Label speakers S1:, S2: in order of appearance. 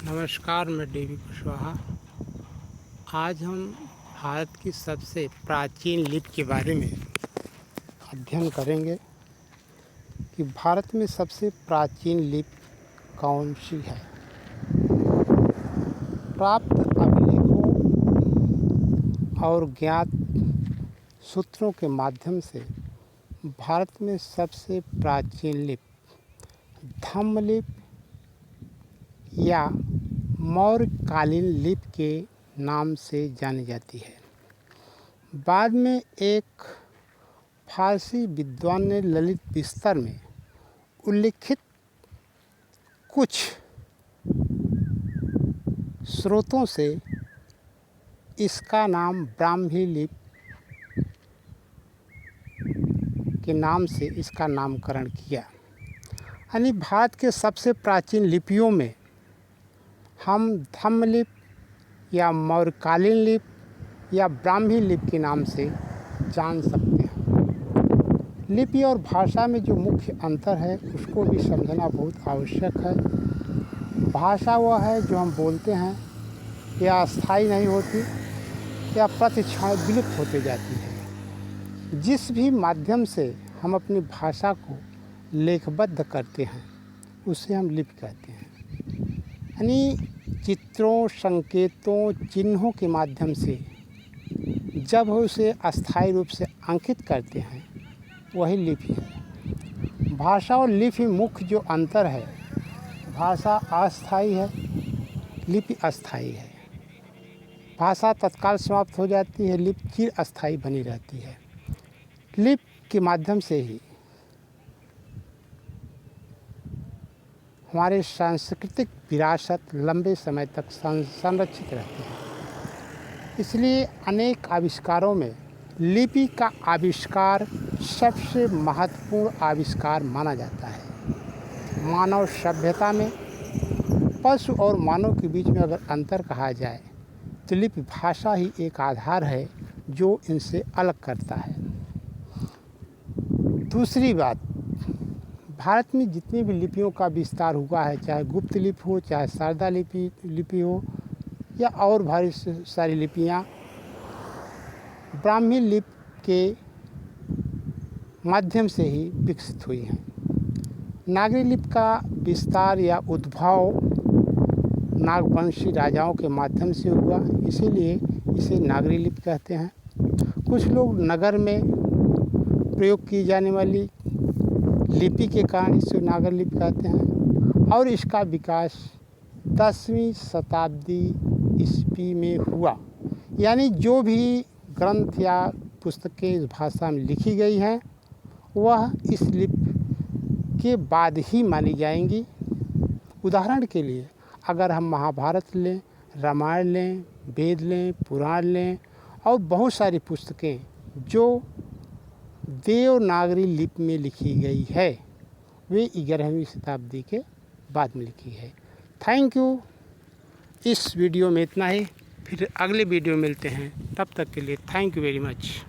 S1: नमस्कार, मैं देवी कुशवाहा। आज हम भारत की सबसे प्राचीन लिपि के बारे में अध्ययन करेंगे कि भारत में सबसे प्राचीन लिपि कौन सी है। प्राप्त अभिलेखों और ज्ञात सूत्रों के माध्यम से भारत में सबसे प्राचीन लिपि धम्मलिपि या मौर्यकालीन लिपि के नाम से जानी जाती है। बाद में एक फारसी विद्वान ने ललित बिस्तर में उल्लिखित कुछ स्रोतों से इसका नाम ब्राह्मी लिपि के नाम से इसका नामकरण किया। यानी भारत के सबसे प्राचीन लिपियों में हम धम्मलिपि या मौर्यकालीन लिपि या ब्राह्मी लिपि के नाम से जान सकते हैं। लिपि और भाषा में जो मुख्य अंतर है उसको भी समझना बहुत आवश्यक है। भाषा वह है जो हम बोलते हैं, यह अस्थायी नहीं होती, यह प्रतिक्षण विलुप्त होते जाती है। जिस भी माध्यम से हम अपनी भाषा को लेखबद्ध करते हैं उसे हम लिपि कहते हैं। यानी चित्रों, संकेतों, चिन्हों के माध्यम से जब हम उसे अस्थायी रूप से अंकित करते हैं वही लिपि है। भाषा और लिपि मुख्य जो अंतर है, भाषा अस्थायी है, लिपि अस्थायी है। भाषा तत्काल समाप्त हो जाती है, लिपि चिर अस्थायी बनी रहती है। लिपि के माध्यम से ही हमारे सांस्कृतिक विरासत लंबे समय तक संरक्षित रहती है। इसलिए अनेक आविष्कारों में लिपि का आविष्कार सबसे महत्वपूर्ण आविष्कार माना जाता है। मानव सभ्यता में पशु और मानव के बीच में अगर अंतर कहा जाए तो लिपि भाषा ही एक आधार है जो इनसे अलग करता है। दूसरी बात, भारत में जितनी भी लिपियों का विस्तार हुआ है, चाहे गुप्त लिपि हो, चाहे शारदा लिपि हो या और भारी सारी लिपियाँ, ब्राह्मी लिपि के माध्यम से ही विकसित हुई हैं। नागरी लिपि का विस्तार या उद्भव नागवंशी राजाओं के माध्यम से हुआ, इसीलिए इसे नागरी लिपि कहते हैं। कुछ लोग नगर में प्रयोग की जाने वाली लिपि के कारण इसे नागर लिपि कहते हैं। और इसका विकास 10वीं शताब्दी ईस्वी में हुआ। यानी जो भी ग्रंथ या पुस्तकें इस भाषा में लिखी गई हैं वह इस लिपि के बाद ही मानी जाएंगी। उदाहरण के लिए अगर हम महाभारत लें, रामायण लें, वेद लें, पुराण लें और बहुत सारी पुस्तकें जो देवनागरी लिपि में लिखी गई है वे 11वीं शताब्दी के बाद में लिखी है। Thank you. इस वीडियो में इतना ही, फिर अगले वीडियो मिलते हैं। तब तक के लिए थैंक यू वेरी मच।